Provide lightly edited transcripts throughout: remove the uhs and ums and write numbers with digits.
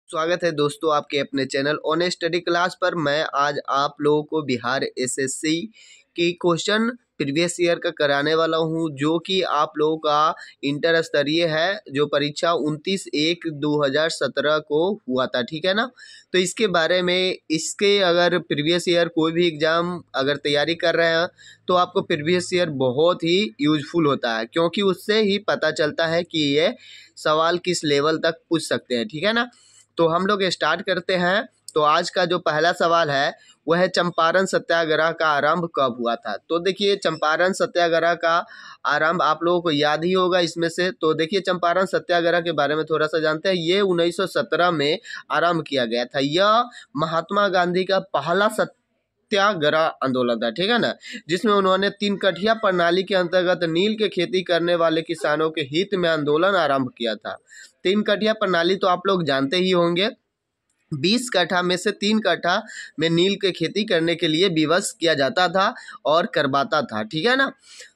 स्वागत है दोस्तों आपके अपने चैनल ऑन स्टडी क्लास पर। मैं आज आप लोगों को बिहार एसएससी की क्वेश्चन प्रीवियस ईयर का कराने वाला हूं, जो कि आप लोगों का इंटर स्तरीय है, जो परीक्षा 29/1/2017 को हुआ था। ठीक है ना। तो इसके बारे में, इसके अगर प्रीवियस ईयर कोई भी एग्ज़ाम अगर तैयारी कर रहे हैं तो आपको प्रीवियस ईयर बहुत ही यूजफुल होता है, क्योंकि उससे ही पता चलता है कि ये सवाल किस लेवल तक पूछ सकते हैं। ठीक है ना। तो हम लोग स्टार्ट करते हैं। तो आज का जो पहला सवाल है वह है चंपारण सत्याग्रह का आरंभ कब हुआ था। तो देखिए, चंपारण सत्याग्रह का आरंभ आप लोगों को याद ही होगा इसमें से। तो देखिए, चंपारण सत्याग्रह के बारे में थोड़ा सा जानते हैं। ये 1917 में आरंभ किया गया था। यह महात्मा गांधी का पहला सत्याग्रह आंदोलन था। ठीक है ना, जिसमें उन्होंने 3 कठिया प्रणाली के अंतर्गत नील के खेती करने वाले किसानों के हित में आंदोलन आरंभ किया था। 3 कठिया प्रणाली तो आप लोग जानते ही होंगे। 20 कट्ठा में से 3 कट्ठा में नील की खेती करने के लिए विवश किया जाता था और करवाता था। ठीक है ना।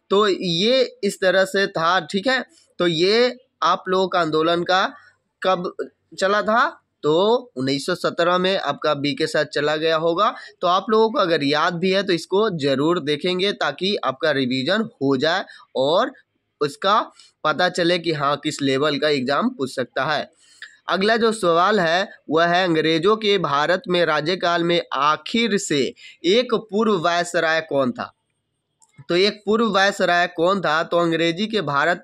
तो ये इस तरह से था। ठीक है। तो ये आप लोगों का आंदोलन का कब चला था, तो 1917 में आपका बी के साथ चला गया होगा। तो आप लोगों को अगर याद भी है तो इसको ज़रूर देखेंगे, ताकि आपका रिवीजन हो जाए और उसका पता चले कि हाँ किस लेवल का एग्ज़ाम पूछ सकता है। अगला जो सवाल है वह है अंग्रेजों के भारत में राज्यकाल में आखिर से एक पूर्व वायसराय कौन था। तो एक पूर्व वायसराय कौन था। तो अंग्रेजी के भारत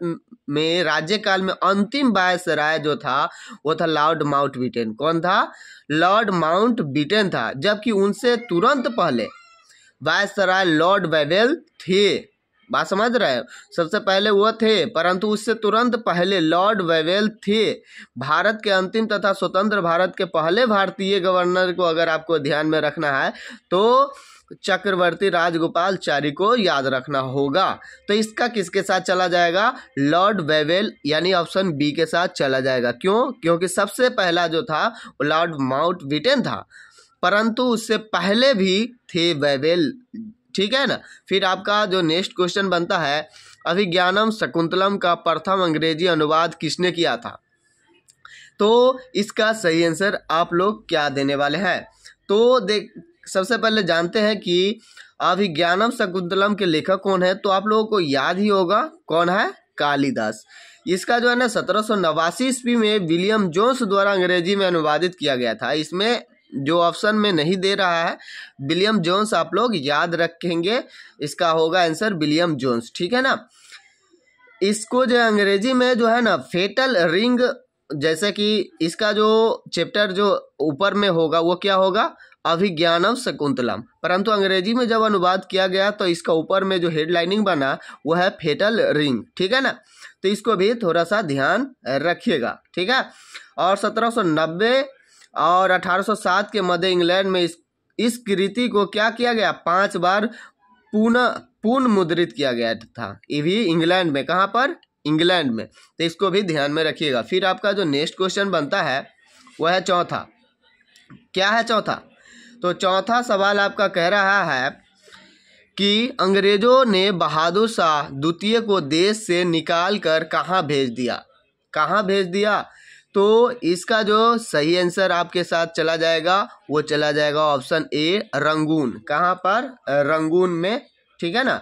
में राज्यकाल में अंतिम वायसराय जो था वो था लॉर्ड माउंटबेटन। कौन था? लॉर्ड माउंटबेटन था। जबकि उनसे तुरंत पहले वायसराय लॉर्ड वेवेल थे। बात समझ रहे हो। सबसे पहले वो थे, परंतु उससे तुरंत पहले लॉर्ड वेवेल थे। भारत के अंतिम तथा स्वतंत्र भारत के पहले भारतीय गवर्नर को अगर आपको ध्यान में रखना है तो चक्रवर्ती राजगोपालचारी को याद रखना होगा। तो इसका किसके साथ चला जाएगा? लॉर्ड वेवेल, यानी ऑप्शन बी के साथ चला जाएगा। क्यों? क्योंकि सबसे पहला जो था वो लॉर्ड माउंटबेटन था, परंतु उससे पहले भी थे वेवेल। ठीक है ना। फिर आपका जो नेक्स्ट क्वेश्चन बनता है, अभिज्ञानम शकुंतलम का प्रथम अंग्रेजी अनुवाद किसने किया था। तो इसका सही आंसर आप लोग क्या देने वाले हैं। तो सबसे पहले जानते हैं कि अभिज्ञानम शकुंतलम के लेखक कौन है। तो आप लोगों को याद ही होगा कौन है? कालिदास। इसका जो है ना 1789 ईस्वी में विलियम जोन्स द्वारा अंग्रेजी में अनुवादित किया गया था। इसमें जो ऑप्शन में नहीं दे रहा है विलियम जोन्स, आप लोग याद रखेंगे, इसका होगा आंसर विलियम जोन्स। ठीक है ना। इसको जो अंग्रेजी में जो है ना फेटल रिंग, जैसे कि इसका जो चैप्टर जो ऊपर में होगा वो क्या होगा? अभिज्ञानम शकुंतलम। परंतु अंग्रेजी में जब अनुवाद किया गया तो इसका ऊपर में जो हेडलाइनिंग बना वो है फेटल रिंग। ठीक है ना। तो इसको भी थोड़ा सा ध्यान रखिएगा। ठीक है। और 1790 और 1807 के मध्य इंग्लैंड में इस कृति को क्या किया गया? 5 बार पुनः मुद्रित किया गया था। ये भी इंग्लैंड में। कहाँ पर? इंग्लैंड में। तो इसको भी ध्यान में रखिएगा। फिर आपका जो नेक्स्ट क्वेश्चन बनता है वह है चौथा। क्या है चौथा? तो चौथा सवाल आपका कह रहा है कि अंग्रेजों ने बहादुर शाह द्वितीय को देश से निकाल कर कहाँ भेज दिया। कहाँ भेज दिया? तो इसका जो सही आंसर आपके साथ चला जाएगा वो चला जाएगा ऑप्शन ए, रंगून। कहाँ पर? रंगून में। ठीक है ना।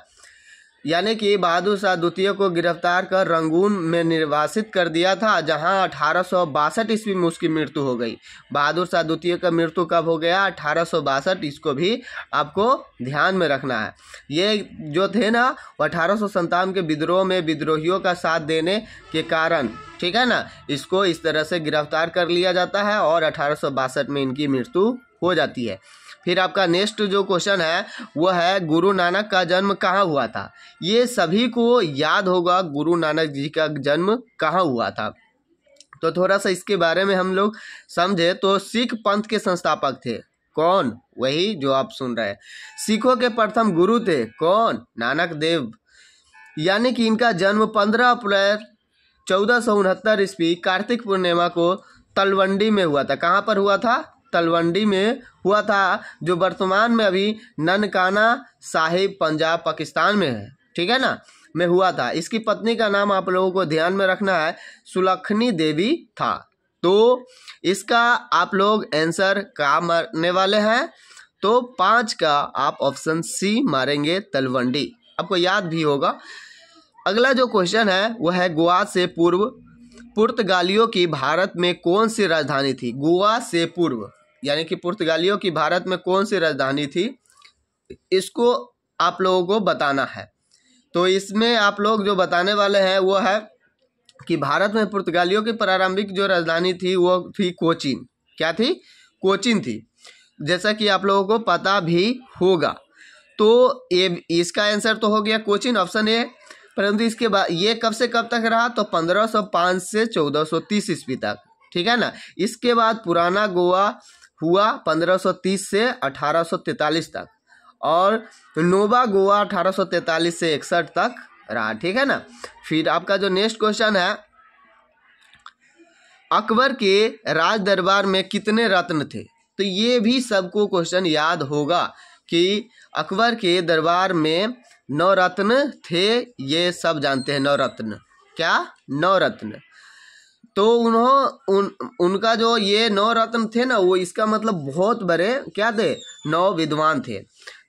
यानी कि बहादुर शाह द्वितीय को गिरफ्तार कर रंगून में निर्वासित कर दिया था, जहां 1862 ईस्वी में उसकी मृत्यु हो गई। बहादुर शाह द्वितीय का मृत्यु कब हो गया? 1862। इसको भी आपको ध्यान में रखना है। ये जो थे ना वो 1857 के विद्रोह में विद्रोहियों का साथ देने के कारण, ठीक है ना, इसको इस तरह से गिरफ्तार कर लिया जाता है और 1862 में इनकी मृत्यु हो जाती है। फिर आपका नेक्स्ट जो क्वेश्चन है वो है गुरु नानक का जन्म कहाँ हुआ था। ये सभी को याद होगा गुरु नानक जी का जन्म कहाँ हुआ था। तो थोड़ा सा इसके बारे में हम लोग समझे तो सिख पंथ के संस्थापक थे। कौन? वही जो आप सुन रहे हैं। सिखों के प्रथम गुरु थे कौन? नानक देव। यानी कि इनका जन्म 15 अप्रैल 1469 ईस्वी कार्तिक पूर्णिमा को तलवंडी में हुआ था। कहाँ पर हुआ था? तलवंडी में हुआ था, जो वर्तमान में अभी ननकाना साहिब पंजाब पाकिस्तान में है। ठीक है ना, में हुआ था। इसकी पत्नी का नाम आप लोगों को ध्यान में रखना है, सुलखनी देवी था। तो इसका आप लोग आंसर क्या मारने वाले हैं? तो 5 का आप ऑप्शन सी मारेंगे, तलवंडी। आपको याद भी होगा। अगला जो क्वेश्चन है वो है गोवा से पूर्व पुर्तगालियों की भारत में कौन सी राजधानी थी? गोवा से पूर्व यानी कि पुर्तगालियों की भारत में कौन सी राजधानी थी, इसको आप लोगों को बताना है। तो इसमें आप लोग जो बताने वाले हैं वो है कि भारत में पुर्तगालियों की प्रारंभिक जो राजधानी थी वो थी कोचीन। क्या थी? कोचीन थी, जैसा कि आप लोगों को पता भी होगा। तो ये इसका आंसर तो हो गया कोचीन, ऑप्शन ए। परंतु इसके बाद ये कब से कब तक रहा? तो 1505 से 1430 ईस्वी तक, ठीक है ना। इसके बाद पुराना गोवा हुआ 1530 से 1843 तक, और नोवा गोवा 1843 से 61 तक रहा, ठीक है ना। फिर आपका जो नेक्स्ट क्वेश्चन है, अकबर के राज दरबार में कितने रत्न थे? तो ये भी सबको क्वेश्चन याद होगा कि अकबर के दरबार में 9 रत्न थे, ये सब जानते हैं। 9 रत्न, क्या? 9 रत्न। तो उनका जो ये 9 रत्न थे ना, वो इसका मतलब बहुत बड़े क्या थे? 9 विद्वान थे।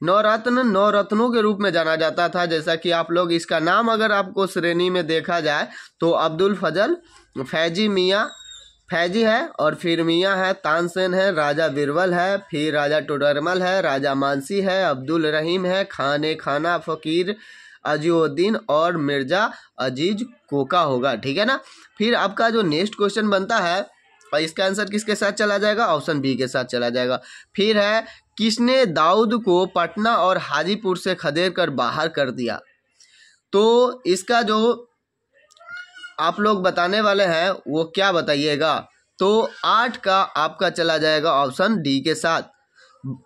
9 रत्न 9 रत्नों के रूप में जाना जाता था। जैसा कि आप लोग इसका नाम अगर आपको श्रेणी में देखा जाए तो अब्दुल फजल, फैजी मियाँ, फैजी है, और फिर मियाँ है, तानसेन है, राजा बिरबल है, फिर राजा टोडरमल है, राजा मानसी है, अब्दुल रहीम है, खाने खाना फकीर अजीउद्दीन और मिर्जा अजीज कोका होगा, ठीक है ना। फिर आपका जो नेक्स्ट क्वेश्चन बनता है, और इसका आंसर किसके साथ चला जाएगा? ऑप्शन बी के साथ चला जाएगा। फिर है, किसने दाऊद को पटना और हाजीपुर से खदेड़ कर बाहर कर दिया? तो इसका जो आप लोग बताने वाले हैं वो क्या बताइएगा? तो 8 का आपका चला जाएगा ऑप्शन डी के साथ,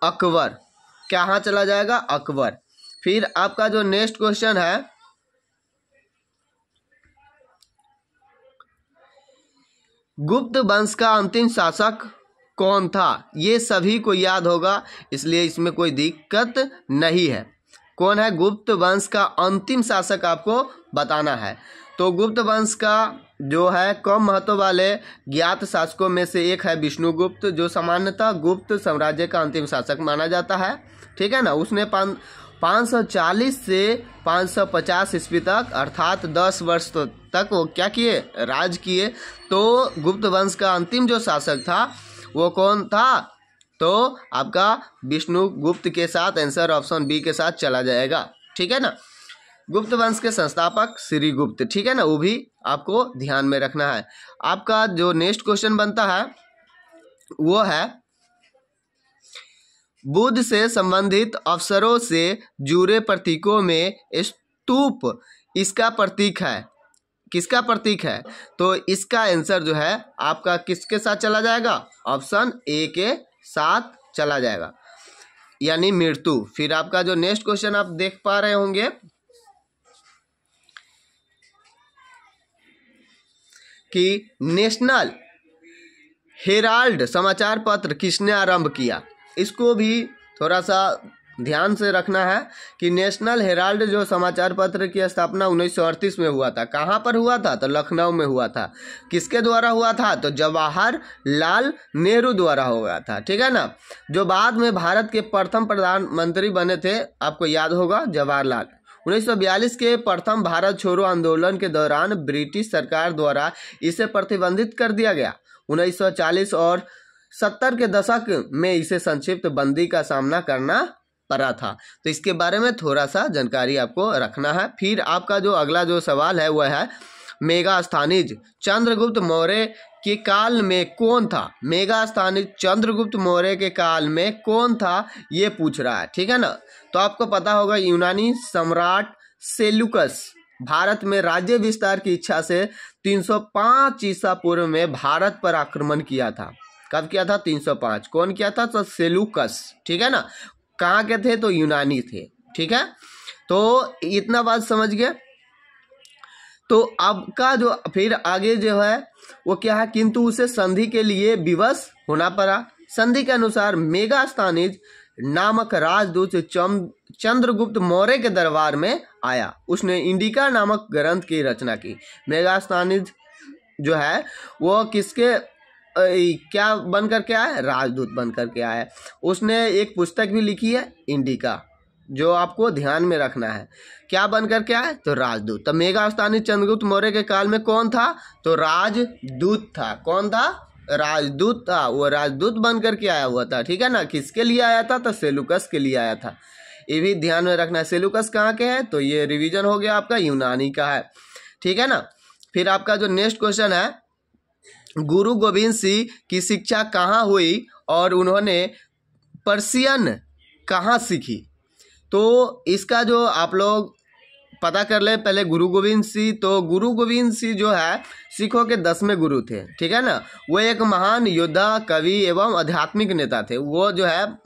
अकबर। कहाँ चला जाएगा? अकबर। फिर आपका जो नेक्स्ट क्वेश्चन है, गुप्त वंश का अंतिम शासक कौन था? ये सभी को याद होगा, इसलिए इसमें कोई दिक्कत नहीं है। कौन है गुप्त वंश का अंतिम शासक? आपको बताना है। तो गुप्त वंश का जो है कम महत्व वाले ज्ञात शासकों में से एक है विष्णुगुप्त, जो सामान्यतः गुप्त साम्राज्य का अंतिम शासक माना जाता है, ठीक है ना। उसने 540 से 550 ईस्वी तक, अर्थात 10 वर्ष तक वो क्या किए? राज किए। तो गुप्त वंश का अंतिम जो शासक था वो कौन था? तो आपका विष्णुगुप्त के साथ आंसर ऑप्शन बी के साथ चला जाएगा, ठीक है ना। गुप्त वंश के संस्थापक श्रीगुप्त, ठीक है ना, वो भी आपको ध्यान में रखना है। आपका जो नेक्स्ट क्वेश्चन बनता है वो है, बुद्ध से संबंधित अवसरों से जुड़े प्रतीकों में स्तूप इसका प्रतीक है। किसका प्रतीक है? तो इसका आंसर जो है आपका किसके साथ चला जाएगा? ऑप्शन ए के साथ चला जाएगा, यानी मृत्यु। फिर आपका जो नेक्स्ट क्वेश्चन आप देख पा रहे होंगे कि नेशनल हेराल्ड समाचार पत्र किसने आरंभ किया? इसको भी थोड़ा सा ध्यान से रखना है कि नेशनल हेराल्ड जो समाचार पत्र की स्थापना 1938 में हुआ था। कहाँ पर हुआ था? तो लखनऊ में हुआ था। किसके द्वारा हुआ था? तो जवाहरलाल नेहरू द्वारा हुआ था, ठीक है ना। जो बाद में भारत के प्रथम प्रधानमंत्री बने थे, आपको याद होगा, जवाहरलाल। 1942 के प्रथम भारत छोड़ो आंदोलन के दौरान ब्रिटिश सरकार द्वारा इसे प्रतिबंधित कर दिया गया। 1940 और 70 के दशक में इसे संक्षिप्त बंदी का सामना करना पड़ा था। तो इसके बारे में थोड़ा सा जानकारी आपको रखना है। फिर आपका जो अगला जो सवाल है वह है, मेगास्थनीज चंद्रगुप्त मौर्य के काल में कौन था? मेगास्थनीज चंद्रगुप्त मौर्य के काल में कौन था, ये पूछ रहा है, ठीक है ना। तो आपको पता होगा, यूनानी सम्राट सेल्यूकस भारत में राज्य विस्तार की इच्छा से 305 ईसा पूर्व में भारत पर आक्रमण किया था। कब किया था? 305। कौन किया था? तो सेल्यूकस, ठीक है ना। कहाँ के थे? तो यूनानी थे, ठीक है। तो इतना बात समझ गए। तो आपका जो फिर आगे जो है वो क्या है, किंतु उसे संधि के लिए विवश होना पड़ा। संधि के अनुसार मेगास्थनीज नामक राजदूत चंद्रगुप्त मौर्य के दरबार में आया। उसने इंडिका नामक ग्रंथ की रचना की। मेगास्थनीज जो है वो किसके क्या बन करके आया है, राजदूत बन करके आया है। उसने एक पुस्तक भी लिखी है इंडिका, जो आपको ध्यान में रखना है। क्या बन करके आया, तो राजदूत। तो मेघास्थानी चंद्रगुप्त मौर्य के काल में कौन था, तो राजदूत था। कौन था, राजदूत था। वो राजदूत बन करके आया हुआ था, ठीक है ना। किसके लिए आया था, तो सेलुकस के लिए आया था। ये भी ध्यान में रखना है। सेलुकस कहाँ के है, तो ये रिवीजन हो गया आपका, यूनानी का है, ठीक है ना। फिर आपका जो नेक्स्ट क्वेश्चन है, गुरु गोविंद सिंह की शिक्षा कहाँ हुई और उन्होंने पर्शियन कहाँ सीखी। तो इसका जो आप लोग पता कर ले पहले गुरु गोविंद सिंह। तो गुरु गोविंद सिंह जो है सिखों के 10वें गुरु थे, ठीक है ना। वो एक महान योद्धा, कवि एवं आध्यात्मिक नेता थे। वो जो है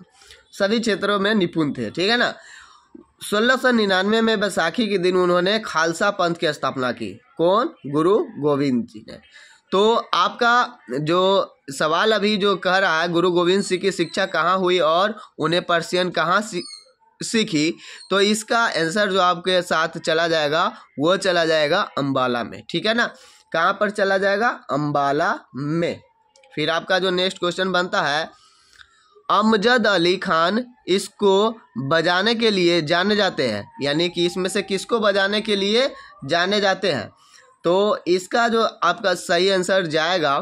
सभी क्षेत्रों में निपुण थे, ठीक है ना। 1699 में बैसाखी के दिन उन्होंने खालसा पंथ की स्थापना की। कौन, गुरु गोविंद जी ने। तो आपका जो सवाल अभी जो कह रहा है, गुरु गोविंद सिंह की शिक्षा कहाँ हुई और उन्हें पर्शियन कहाँ सीखी, तो इसका आंसर जो आपके साथ चला जाएगा वो चला जाएगा अंबाला में, ठीक है ना। कहाँ पर चला जाएगा, अंबाला में। फिर आपका जो नेक्स्ट क्वेश्चन बनता है, अमजद अली खान इसको बजाने के लिए जाने जाते हैं, यानी कि इसमें से किसको बजाने के लिए जाने जाते हैं। तो इसका जो आपका सही आंसर जाएगा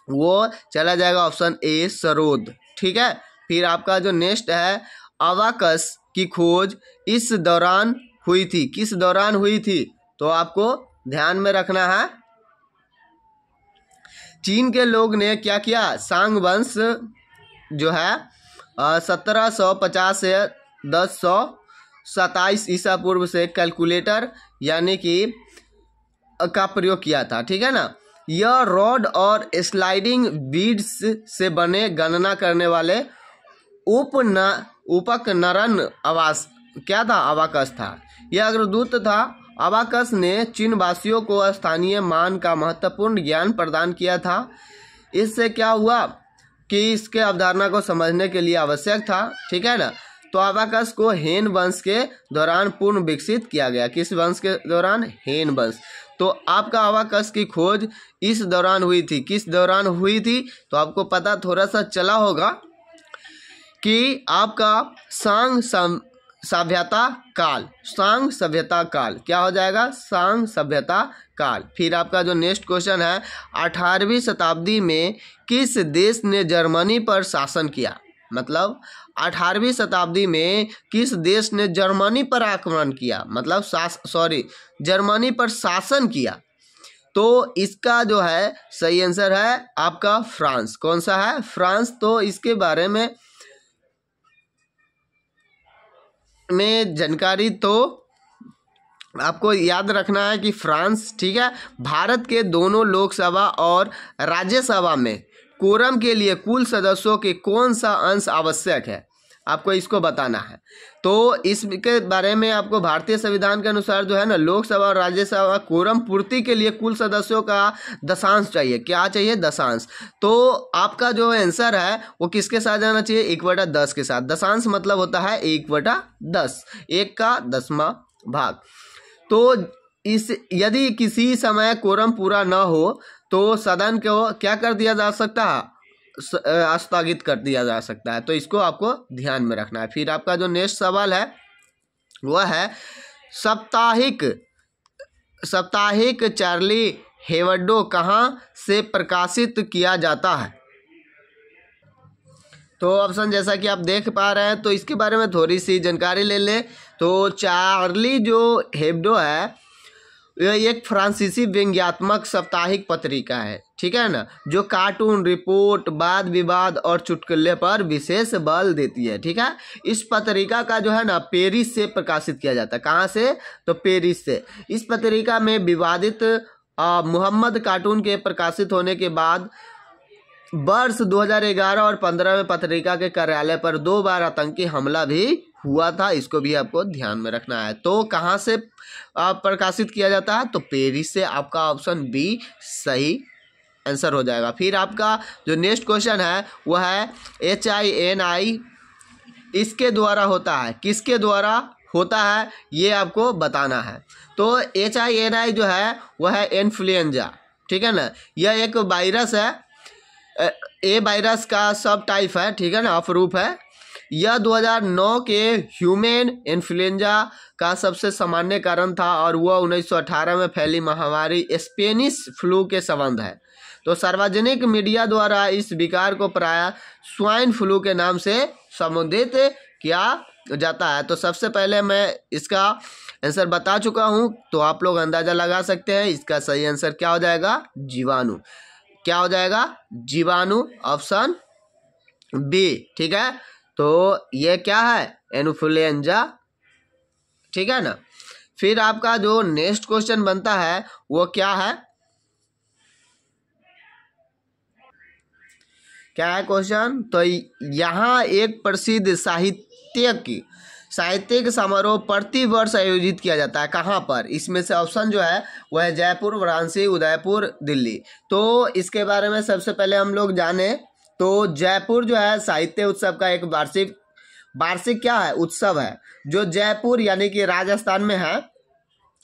वो चला जाएगा ऑप्शन ए, सरोद, ठीक है। फिर आपका जो नेक्स्ट है, अबाकस की खोज इस दौरान हुई थी। किस दौरान हुई थी, तो आपको ध्यान में रखना है। चीन के लोग ने क्या किया, सांग वंश जो है 1750 से 1027 ईसा पूर्व से कैलकुलेटर यानी कि का प्रयोग किया था, ठीक है ना। यह रॉड और स्लाइडिंग बीड्स से बने गणना करने वाले उपकरण आवास क्या था, अबाकस था। यह अग्रदूत था। अबाकस ने चीन वासियों को स्थानीय मान का महत्वपूर्ण ज्ञान प्रदान किया था। इससे क्या हुआ कि इसके अवधारणा को समझने के लिए आवश्यक था, ठीक है ना। तो अबाकस को हेन वंश के दौरान पूर्ण विकसित किया गया। किस वंश के दौरान, हेन वंश। तो आपका अबाकस की खोज इस दौरान हुई थी। किस दौरान हुई थी, तो आपको पता थोड़ा सा चला होगा कि आपका सांग सभ्यता काल, सांग सभ्यता काल क्या हो जाएगा, सांग सभ्यता काल। फिर आपका जो नेक्स्ट क्वेश्चन है, 18वीं शताब्दी में किस देश ने जर्मनी पर शासन किया। मतलब 18वीं शताब्दी में किस देश ने जर्मनी पर आक्रमण किया, मतलब जर्मनी पर शासन किया। तो इसका जो है सही आंसर है आपका फ्रांस। कौन सा है, फ्रांस। तो इसके बारे में जानकारी तो आपको याद रखना है कि फ्रांस, ठीक है, भारत के दोनों लोकसभा और राज्यसभा में कोरम के लिए कुल सदस्यों के कौन सा अंश आवश्यक है, आपको इसको बताना है। तो इसके बारे में आपको भारतीय संविधान के अनुसार जो है ना, लोकसभा और राज्यसभा कोरम पूर्ति के लिए कुल सदस्यों का दशांश चाहिए। क्या चाहिए, दशांश। तो आपका जो आंसर है वो किसके साथ जाना चाहिए, 1/10 के साथ। दशांश मतलब होता है 1/10, 1 का 10वां भाग। तो यदि किसी समय कोरम पूरा न हो तो सदन को क्या कर दिया जा सकता है, स्थगित कर दिया जा सकता है। तो इसको आपको ध्यान में रखना है। फिर आपका जो नेक्स्ट सवाल है वह है, साप्ताहिक चार्ली हेब्डो कहाँ से प्रकाशित किया जाता है। तो ऑप्शन जैसा कि आप देख पा रहे हैं, तो इसके बारे में थोड़ी सी जानकारी ले लें। तो चार्ली जो हेब्डो है यह एक फ्रांसीसी व्यंग्यात्मक साप्ताहिक पत्रिका है, ठीक है ना, जो कार्टून, रिपोर्ट, वाद विवाद और चुटकुले पर विशेष बल देती है, ठीक है। इस पत्रिका का जो है ना पेरिस से प्रकाशित किया जाता है। कहाँ से, तो पेरिस से। इस पत्रिका में विवादित मोहम्मद कार्टून के प्रकाशित होने के बाद वर्ष 2011 और 15 में पत्रिका के कार्यालय पर 2 बार आतंकी हमला भी हुआ था। इसको भी आपको ध्यान में रखना है। तो कहाँ से प्रकाशित किया जाता है, तो पेरिस से। आपका ऑप्शन बी सही आंसर हो जाएगा। फिर आपका जो नेक्स्ट क्वेश्चन है वह है HINI इसके द्वारा होता है। किसके द्वारा होता है ये आपको बताना है। तो HINI जो है वह है इन्फ्लुएंजा, ठीक है ना। यह एक वायरस है ए वायरस का सब टाइप है, ठीक है ना, अपरूप है। यह 2009 के ह्यूमन इन्फ्लुएंजा का सबसे सामान्य कारण था और वह 1918 में फैली महामारी स्पेनिश फ्लू के संबंध है। तो सार्वजनिक मीडिया द्वारा इस विकार को प्रायः स्वाइन फ्लू के नाम से संबोधित किया जाता है। तो सबसे पहले मैं इसका आंसर बता चुका हूं, तो आप लोग अंदाजा लगा सकते हैं इसका सही आंसर क्या हो जाएगा, जीवाणु। क्या हो जाएगा, जीवाणु, ऑप्शन बी, ठीक है। तो ये क्या है, इन्फ्लुएंजा, ठीक है ना। फिर आपका जो नेक्स्ट क्वेश्चन बनता है वो क्या है, क्या है क्वेश्चन, तो यहाँ एक प्रसिद्ध साहित्यिक समारोह प्रति वर्ष आयोजित किया जाता है, कहाँ पर, इसमें से ऑप्शन जो है वह है जयपुर, वाराणसी, उदयपुर, दिल्ली। तो इसके बारे में सबसे पहले हम लोग जाने तो जयपुर जो है साहित्य उत्सव का एक वार्षिक क्या है, उत्सव है, जो जयपुर यानी कि राजस्थान में है,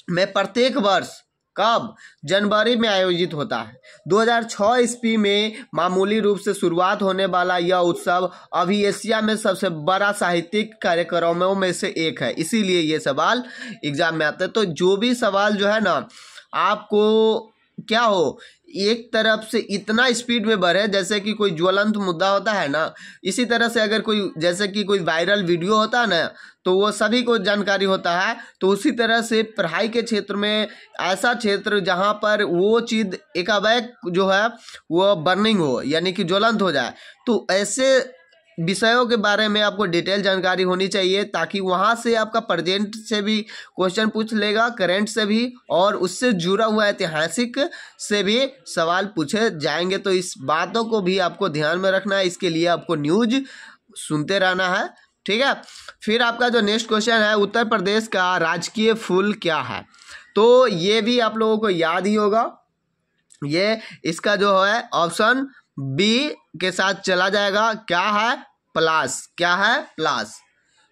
में प्रत्येक वर्ष कब, जनवरी में आयोजित होता है। 2006 ईस्वी में मामूली रूप से शुरुआत होने वाला यह उत्सव अभी एशिया में सबसे बड़ा साहित्यिक कार्यक्रमों में से एक है, इसीलिए ये सवाल एग्जाम में आते हैं। तो जो भी सवाल जो है ना आपको क्या हो, एक तरफ से इतना स्पीड में बढ़े जैसे कि कोई ज्वलंत मुद्दा होता है ना, इसी तरह से अगर कोई जैसे कि कोई वायरल वीडियो होता है ना तो वो सभी को जानकारी होता है, तो उसी तरह से पढ़ाई के क्षेत्र में ऐसा क्षेत्र जहाँ पर वो चीज़ एकाएक जो है वो बर्निंग हो यानी कि ज्वलंत हो जाए, तो ऐसे विषयों के बारे में आपको डिटेल जानकारी होनी चाहिए, ताकि वहाँ से आपका प्रेजेंट से भी क्वेश्चन पूछ लेगा, करंट से भी, और उससे जुड़ा हुआ ऐतिहासिक से भी सवाल पूछे जाएंगे। तो इस बातों को भी आपको ध्यान में रखना है, इसके लिए आपको न्यूज़ सुनते रहना है, ठीक है। फिर आपका जो नेक्स्ट क्वेश्चन है, उत्तर प्रदेश का राजकीय फूल क्या है, तो ये भी आप लोगों को याद ही होगा, ये इसका जो है ऑप्शन बी के साथ चला जाएगा, क्या है, पलाश, क्या है, पलाश।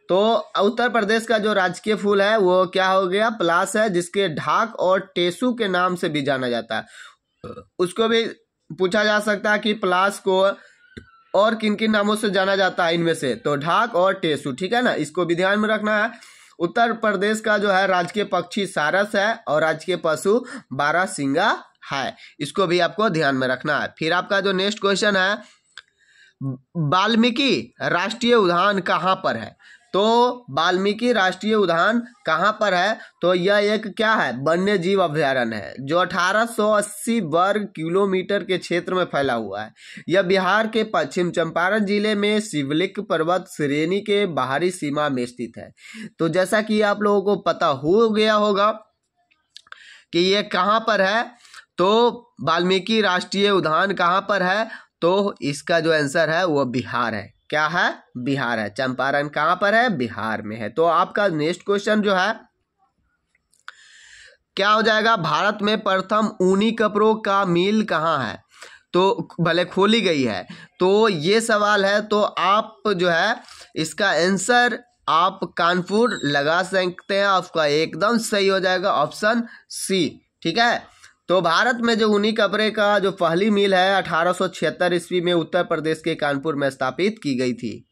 तो उत्तर प्रदेश का जो राजकीय फूल है वो क्या हो गया, पलाश है, जिसके ढाक और टेसू के नाम से भी जाना जाता है। उसको भी पूछा जा सकता है कि पलाश को और किन किन नामों से जाना जाता है इनमें से, तो ढाक और टेसू, ठीक है ना, इसको भी ध्यान में रखना है। उत्तर प्रदेश का जो है राजकीय पक्षी सारस है और राजकीय पशु बारहसिंगा है, इसको भी आपको ध्यान में रखना है। फिर आपका जो नेक्स्ट क्वेश्चन है, वाल्मीकि राष्ट्रीय उद्यान कहाँ पर है, तो वाल्मीकि राष्ट्रीय उद्यान कहाँ पर है, तो यह एक क्या है, वन्य जीव अभ्यारण्य है, जो 1880 वर्ग किलोमीटर के क्षेत्र में फैला हुआ है। यह बिहार के पश्चिम चंपारण जिले में शिवलिक पर्वत श्रेणी के बाहरी सीमा में स्थित है। तो जैसा कि आप लोगों को पता हो गया होगा कि ये कहाँ पर है, तो वाल्मीकि राष्ट्रीय उद्यान कहाँ पर है, तो इसका जो आंसर है वो बिहार है, क्या है, बिहार है। चंपारण कहाँ पर है, बिहार में है। तो आपका नेक्स्ट क्वेश्चन जो है क्या हो जाएगा, भारत में प्रथम ऊनी कपड़ों का मिल कहाँ है, तो भले खोली गई है, तो ये सवाल है, तो आप जो है इसका आंसर आप कानपुर लगा सकते हैं, आपका एकदम सही हो जाएगा ऑप्शन सी, ठीक है। तो भारत में जो ऊनी कपड़े का जो पहली मिल है 1876 ईस्वी में उत्तर प्रदेश के कानपुर में स्थापित की गई थी,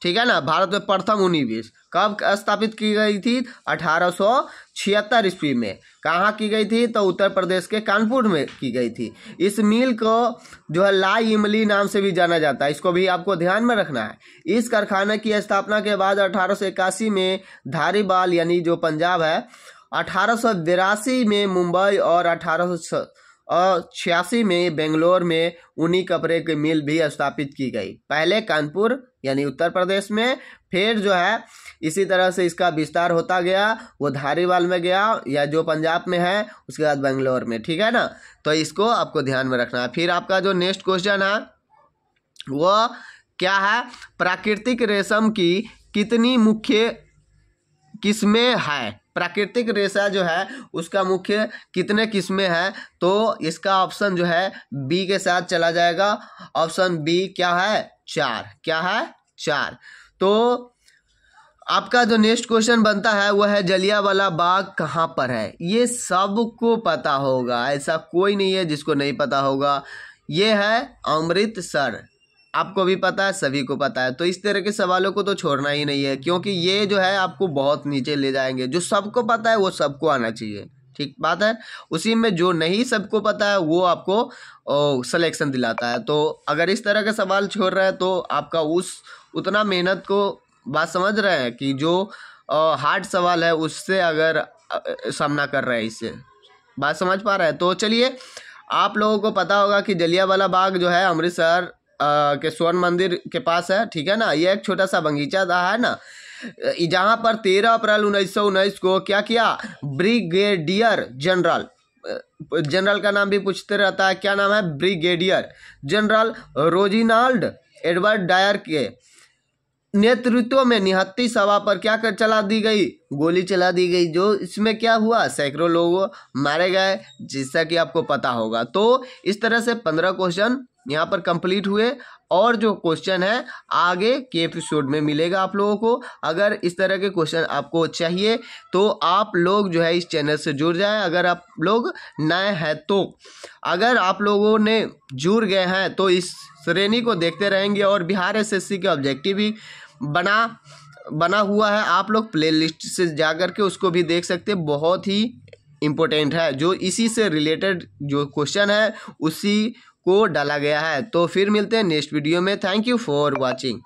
ठीक है ना। भारत में प्रथम ऊनी मिल कब स्थापित की गई थी, 1876 ईस्वी में। कहाँ की गई थी, तो उत्तर प्रदेश के कानपुर में की गई थी। इस मिल को जो है लाई इमली नाम से भी जाना जाता है, इसको भी आपको ध्यान में रखना है। इस कारखाने की स्थापना के बाद 1881 में धारीवाल यानी जो पंजाब है, 1882 में मुंबई और 1886 में बेंगलोर में ऊनी कपड़े की मिल भी स्थापित की गई। पहले कानपुर यानी उत्तर प्रदेश में, फिर जो है इसी तरह से इसका विस्तार होता गया, वो धारीवाल में गया या जो पंजाब में है, उसके बाद बेंगलोर में, ठीक है ना। तो इसको आपको ध्यान में रखना है। फिर आपका जो नेक्स्ट क्वेश्चन है वो क्या है, प्राकृतिक रेशम की कितनी मुख्य किस्में है, प्राकृतिक रेशा जो है उसका मुख्य कितने किस्में हैं, तो इसका ऑप्शन जो है बी के साथ चला जाएगा, ऑप्शन बी क्या है, 4, क्या है, 4। तो आपका जो नेक्स्ट क्वेश्चन बनता है वह है जलियांवाला बाग कहाँ पर है। ये सबको पता होगा, ऐसा कोई नहीं है जिसको नहीं पता होगा। ये है अमृतसर। आपको भी पता है, सभी को पता है। तो इस तरह के सवालों को तो छोड़ना ही नहीं है, क्योंकि ये जो है आपको बहुत नीचे ले जाएंगे। जो सबको पता है वो सबको आना चाहिए, ठीक बात है। उसी में जो नहीं सबको पता है वो आपको सिलेक्शन दिलाता है। तो अगर इस तरह के सवाल छोड़ रहे हैं तो आपका उतना मेहनत को बात समझ रहे हैं कि जो हार्ड सवाल है उससे अगर सामना कर रहे हैं, इससे बात समझ पा रहे हैं। तो चलिए, आप लोगों को पता होगा कि जलियांवाला बाग जो है अमृतसर के स्वर्ण मंदिर के पास है, ठीक है ना। ये एक छोटा सा बगीचा है ना, जहाँ पर 13 अप्रैल 1919 को क्या किया, ब्रिगेडियर जनरल का नाम भी पूछते रहता है, क्या नाम है, brigadier general Reginald Edward Dyer के नेतृत्व में निहत्थी सभा पर क्या कर चला दी गई, गोली चला दी गई। जो इसमें क्या हुआ, सैकड़ों लोग मारे गए, जैसा कि आपको पता होगा। तो इस तरह से 15 क्वेश्चन यहाँ पर कंप्लीट हुए, और जो क्वेश्चन है आगे के एपिसोड में मिलेगा आप लोगों को। अगर इस तरह के क्वेश्चन आपको चाहिए तो आप लोग जो है इस चैनल से जुड़ जाएं। अगर आप लोग नए हैं तो, अगर आप लोगों ने जुड़ गए हैं तो इस श्रेणी को देखते रहेंगे। और बिहार एसएससी के ऑब्जेक्टिव भी बना हुआ है, आप लोग प्लेलिस्ट से जा कर के उसको भी देख सकते हैं। बहुत ही इम्पोर्टेंट है, जो इसी से रिलेटेड जो क्वेश्चन है उसी को डाला गया है। तो फिर मिलते हैं नेक्स्ट वीडियो में। Thank you for watching.